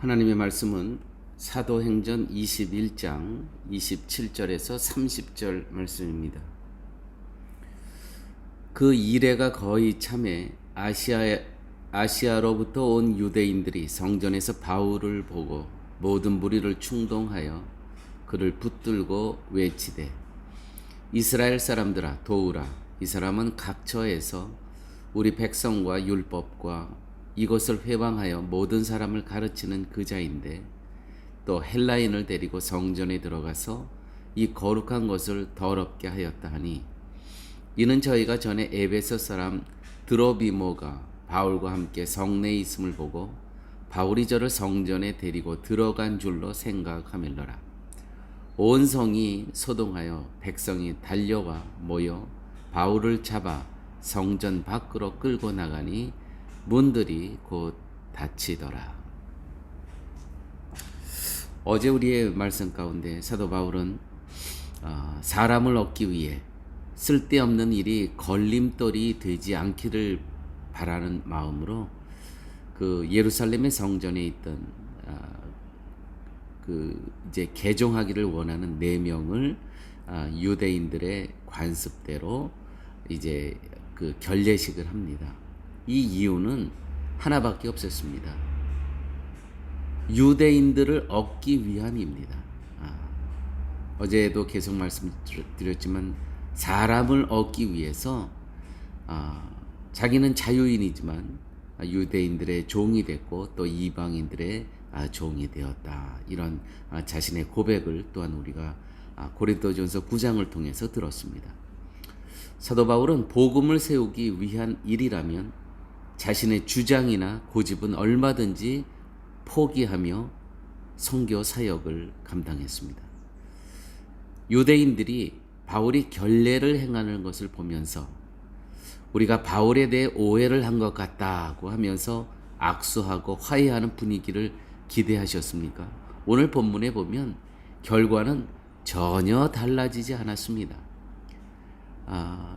하나님의 말씀은 사도행전 21장 27절에서 30절 말씀입니다. 그 이레가 거의 참에 아시아로부터 온 유대인들이 성전에서 바울을 보고 모든 무리를 충동하여 그를 붙들고 외치되 이스라엘 사람들아 도우라. 이 사람은 각처에서 우리 백성과 율법과 이것을 회방하여 모든 사람을 가르치는 그 자인데 또 헬라인을 데리고 성전에 들어가서 이 거룩한 것을 더럽게 하였다 하니 이는 저희가 전에 에베소 사람 드로비모가 바울과 함께 성내에 있음을 보고 바울이 저를 성전에 데리고 들어간 줄로 생각하밀러라. 온 성이 소동하여 백성이 달려와 모여 바울을 잡아 성전 밖으로 끌고 나가니 문들이 곧 닫히더라. 어제 우리의 말씀 가운데 사도 바울은 사람을 얻기 위해 쓸데없는 일이 걸림돌이 되지 않기를 바라는 마음으로 그 예루살렘의 성전에 있던 이제 개종하기를 원하는 4명을 유대인들의 관습대로 이제 그 결례식을 합니다. 이 이유는 하나밖에 없었습니다. 유대인들을 얻기 위함입니다. 어제도 계속 말씀드렸지만 사람을 얻기 위해서 자기는 자유인이지만 유대인들의 종이 됐고 또 이방인들의 종이 되었다. 이런 자신의 고백을 또한 우리가 고린도전서 9장을 통해서 들었습니다. 사도 바울은 복음을 세우기 위한 일이라면 자신의 주장이나 고집은 얼마든지 포기하며 선교 사역을 감당했습니다. 유대인들이 바울이 결례를 행하는 것을 보면서 우리가 바울에 대해 오해를 한 것 같다고 하면서 악수하고 화해하는 분위기를 기대하셨습니까? 오늘 본문에 보면 결과는 전혀 달라지지 않았습니다.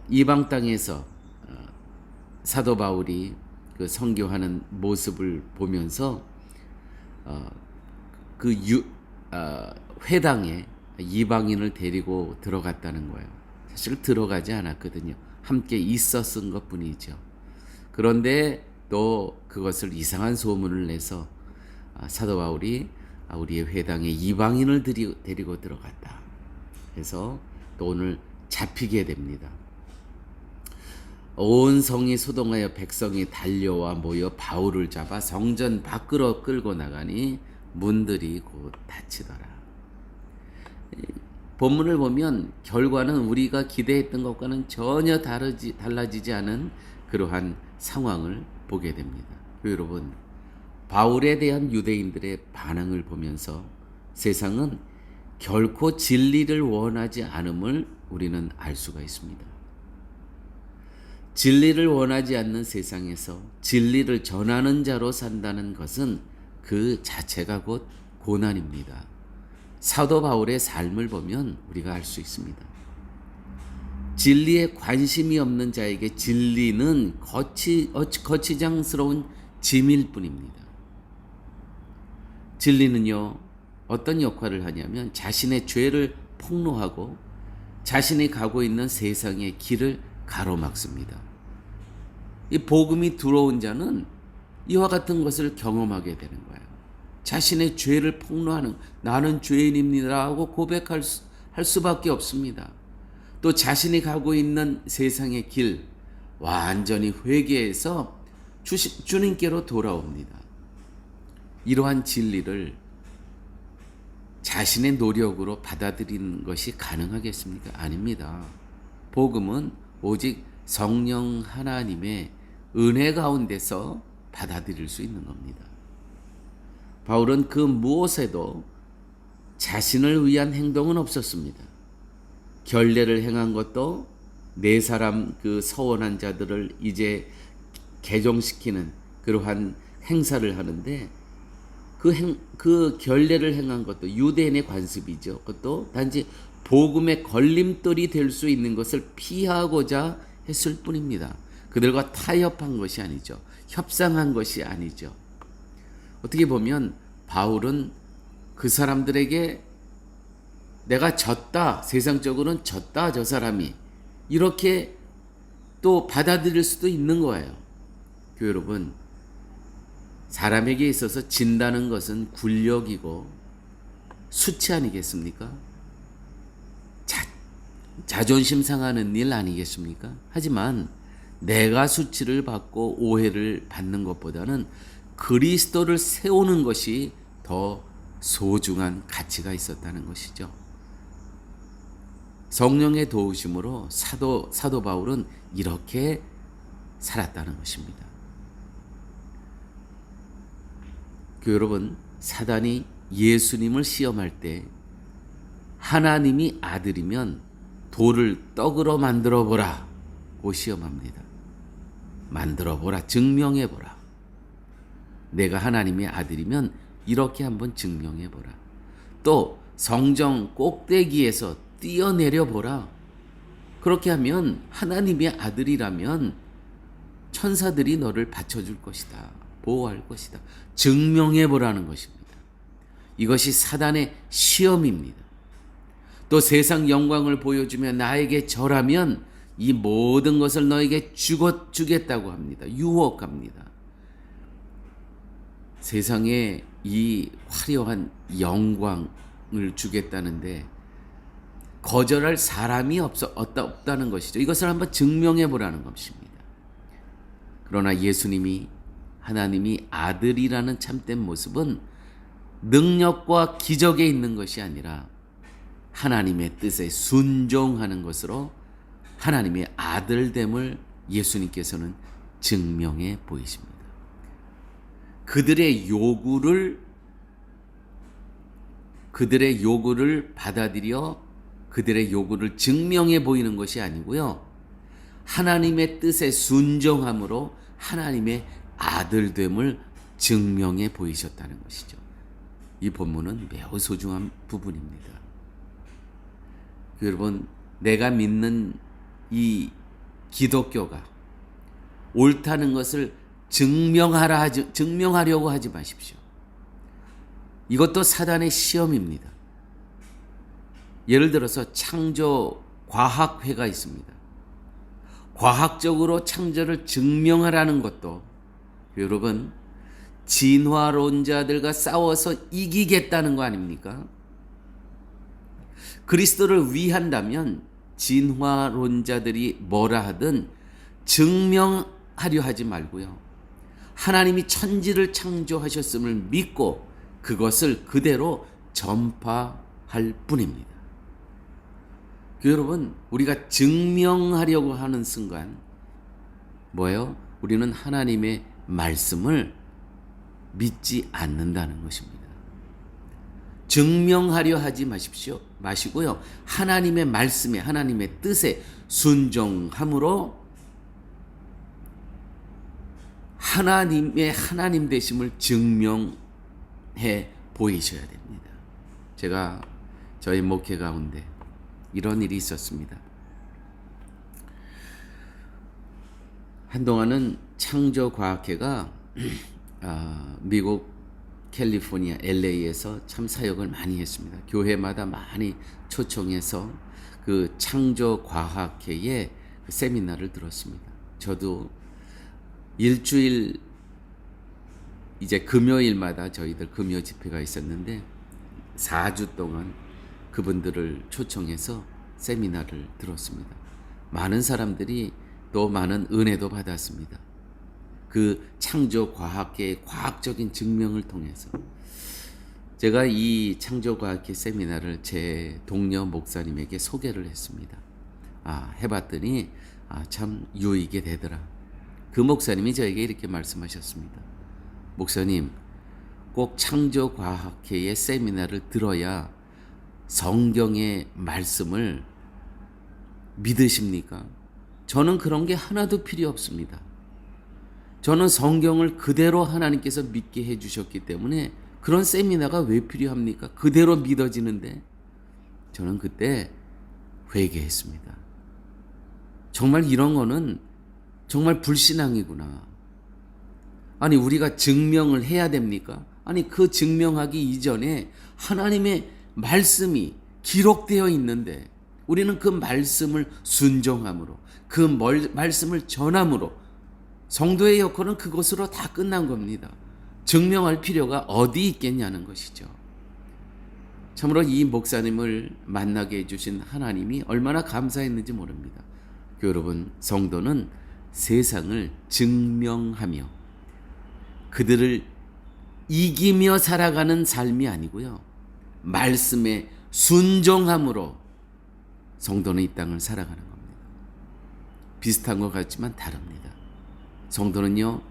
이방 땅에서 사도 바울이 그 선교하는 모습을 보면서 회당에 이방인을 데리고 들어갔다는 거예요. 사실 들어가지 않았거든요. 함께 있었은 것 뿐이죠. 그런데 또 그것을 이상한 소문을 내서 사도 바울이 우리의 회당에 이방인을 데리고 들어갔다. 그래서 또 오늘 잡히게 됩니다. 온 성이 소동하여 백성이 달려와 모여 바울을 잡아 성전 밖으로 끌고 나가니 문들이 곧 닫히더라. 본문을 보면 결과는 우리가 기대했던 것과는 전혀 달라지지 않은 그러한 상황을 보게 됩니다. 여러분, 바울에 대한 유대인들의 반응을 보면서 세상은 결코 진리를 원하지 않음을 우리는 알 수가 있습니다. 진리를 원하지 않는 세상에서 진리를 전하는 자로 산다는 것은 그 자체가 곧 고난입니다. 사도 바울의 삶을 보면 우리가 알 수 있습니다. 진리에 관심이 없는 자에게 진리는 거치장스러운 짐일 뿐입니다. 진리는요, 어떤 역할을 하냐면 자신의 죄를 폭로하고 자신이 가고 있는 세상의 길을 가로막습니다. 이 복음이 들어온 자는 이와 같은 것을 경험하게 되는 거예요. 자신의 죄를 폭로하는, 나는 죄인입니다 하고 고백할 수밖에 없습니다. 또 자신이 가고 있는 세상의 길 완전히 회개해서 주님께로 돌아옵니다. 이러한 진리를 자신의 노력으로 받아들이는 것이 가능하겠습니까? 아닙니다. 복음은 오직 성령 하나님의 은혜 가운데서 받아들일 수 있는 겁니다. 바울은 그 무엇에도 자신을 위한 행동은 없었습니다. 결례를 행한 것도 4사람 그 서원한 자들을 이제 개종시키는 그러한 행사를 하는데 그 결례를 행한 것도 유대인의 관습이죠. 그것도 단지 복음의 걸림돌이 될 수 있는 것을 피하고자 했을 뿐입니다. 그들과 타협한 것이 아니죠. 협상한 것이 아니죠. 어떻게 보면 바울은 그 사람들에게 내가 졌다, 세상적으로는 졌다, 저 사람이, 이렇게 또 받아들일 수도 있는 거예요. 교회 여러분, 사람에게 있어서 진다는 것은 굴욕이고 수치 아니겠습니까? 자존심 상하는 일 아니겠습니까? 하지만 내가 수치를 받고 오해를 받는 것보다는 그리스도를 세우는 것이 더 소중한 가치가 있었다는 것이죠. 성령의 도우심으로 사도 바울은 이렇게 살았다는 것입니다. 여러분, 사단이 예수님을 시험할 때 하나님이 아들이면 돌을 떡으로 만들어 보라고 시험합니다. 만들어 보라, 증명해 보라. 내가 하나님의 아들이면 이렇게 한번 증명해 보라. 또 성정 꼭대기에서 뛰어내려 보라. 그렇게 하면 하나님의 아들이라면 천사들이 너를 받쳐줄 것이다. 보호할 것이다. 증명해 보라는 것입니다. 이것이 사단의 시험입니다. 또 세상 영광을 보여주며 나에게 절하면 이 모든 것을 너에게 주겠다고 합니다. 유혹합니다. 세상에 이 화려한 영광을 주겠다는데 거절할 사람이 없다는 것이죠. 이것을 한번 증명해 보라는 것입니다. 그러나 예수님이 하나님이 아들이라는 참된 모습은 능력과 기적에 있는 것이 아니라 하나님의 뜻에 순종하는 것으로 하나님의 아들됨을 예수님께서는 증명해 보이십니다. 그들의 요구를 받아들여 그들의 요구를 증명해 보이는 것이 아니고요. 하나님의 뜻에 순종함으로 하나님의 아들됨을 증명해 보이셨다는 것이죠. 이 본문은 매우 소중한 부분입니다. 여러분, 내가 믿는 이 기독교가 옳다는 것을 증명하려고 하지 마십시오. 이것도 사단의 시험입니다. 예를 들어서 창조 과학회가 있습니다. 과학적으로 창조를 증명하라는 것도 여러분 진화론자들과 싸워서 이기겠다는 거 아닙니까? 그리스도를 위한다면 진화론자들이 뭐라 하든 증명하려 하지 말고요. 하나님이 천지를 창조하셨음을 믿고 그것을 그대로 전파할 뿐입니다. 여러분, 우리가 증명하려고 하는 순간 뭐예요? 우리는 하나님의 말씀을 믿지 않는다는 것입니다. 증명하려 하지 마시고요. 하나님의 말씀에, 하나님의 뜻에 순종함으로 하나님의 하나님 되심을 증명해 보이셔야 됩니다. 제가 저희 목회 가운데 이런 일이 있었습니다. 한동안은 창조과학회가 미국 캘리포니아 LA에서 참 사역을 많이 했습니다. 교회마다 많이 초청해서 그 창조과학회의 그 세미나를 들었습니다. 저도 일주일 이제 금요일마다 저희들 금요 집회가 있었는데 4주 동안 그분들을 초청해서 세미나를 들었습니다. 많은 사람들이 또 많은 은혜도 받았습니다. 그 창조과학계의 과학적인 증명을 통해서 제가 이 창조과학계 세미나를 제 동료 목사님에게 소개를 했습니다. 해봤더니 참 유익이 되더라. 그 목사님이 저에게 이렇게 말씀하셨습니다. 목사님, 꼭 창조과학회의 세미나를 들어야 성경의 말씀을 믿으십니까? 저는 그런 게 하나도 필요 없습니다. 저는 성경을 그대로 하나님께서 믿게 해주셨기 때문에 그런 세미나가 왜 필요합니까? 그대로 믿어지는데. 저는 그때 회개했습니다. 정말 이런 거는 정말 불신앙이구나. 아니, 우리가 증명을 해야 됩니까? 아니 그 증명하기 이전에 하나님의 말씀이 기록되어 있는데 우리는 그 말씀을 순종함으로 그 말씀을 전함으로 성도의 역할은 그것으로 다 끝난 겁니다. 증명할 필요가 어디 있겠냐는 것이죠. 참으로 이 목사님을 만나게 해주신 하나님이 얼마나 감사했는지 모릅니다. 여러분, 성도는 세상을 증명하며 그들을 이기며 살아가는 삶이 아니고요. 말씀에 순종함으로 성도는 이 땅을 살아가는 겁니다. 비슷한 것 같지만 다릅니다. 성도는요,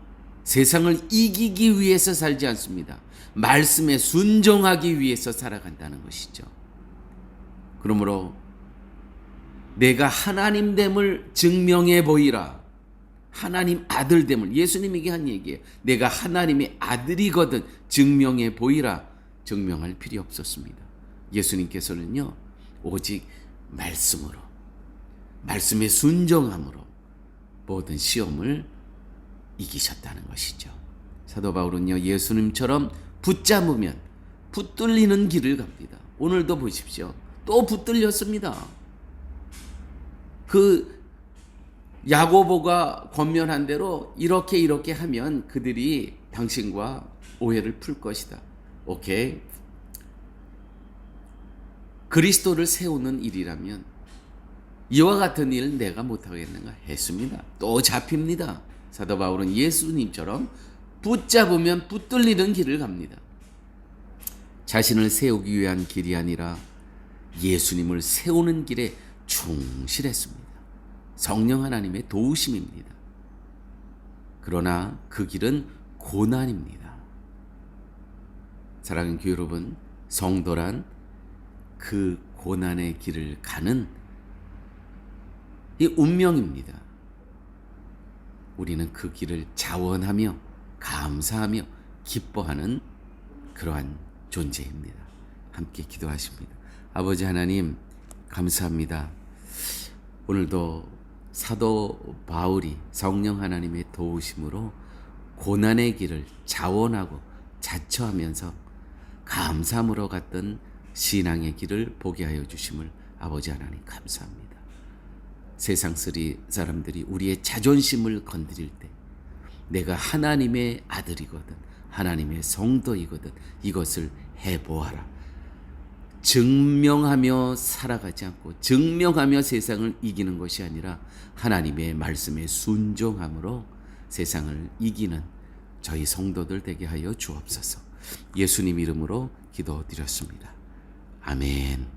세상을 이기기 위해서 살지 않습니다. 말씀에 순종하기 위해서 살아간다는 것이죠. 그러므로 내가 하나님됨을 증명해 보이라. 하나님 아들됨을, 예수님에게 한 얘기예요. 내가 하나님의 아들이거든 증명해 보이라. 증명할 필요 없었습니다. 예수님께서는요, 오직 말씀으로, 말씀에 순종함으로 모든 시험을 이기셨다는 것이죠. 사도 바울은요, 예수님처럼 붙잡으면 붙들리는 길을 갑니다. 오늘도 보십시오. 또 붙들렸습니다. 그 야고보가 권면한 대로 이렇게 하면 그들이 당신과 오해를 풀 것이다. 오케이. 그리스도를 세우는 일이라면 이와 같은 일을 내가 못하겠는가 했습니다. 또 잡힙니다. 사도 바울은 예수님처럼 붙잡으면 붙들리는 길을 갑니다. 자신을 세우기 위한 길이 아니라 예수님을 세우는 길에 충실했습니다. 성령 하나님의 도우심입니다. 그러나 그 길은 고난입니다. 사랑하는 교회 여러분, 성도란 그 고난의 길을 가는 이 운명입니다. 우리는 그 길을 자원하며 감사하며 기뻐하는 그러한 존재입니다. 함께 기도하십니다. 아버지 하나님, 감사합니다. 오늘도 사도 바울이 성령 하나님의 도우심으로 고난의 길을 자원하고 자처하면서 감사함으로 갔던 신앙의 길을 보게 하여 주심을 아버지 하나님 감사합니다. 세상 사람들이 우리의 자존심을 건드릴 때 내가 하나님의 아들이거든, 하나님의 성도이거든, 이것을 해보아라. 증명하며 살아가지 않고 증명하며 세상을 이기는 것이 아니라 하나님의 말씀에 순종함으로 세상을 이기는 저희 성도들 되게 하여 주옵소서. 예수님 이름으로 기도드렸습니다. 아멘.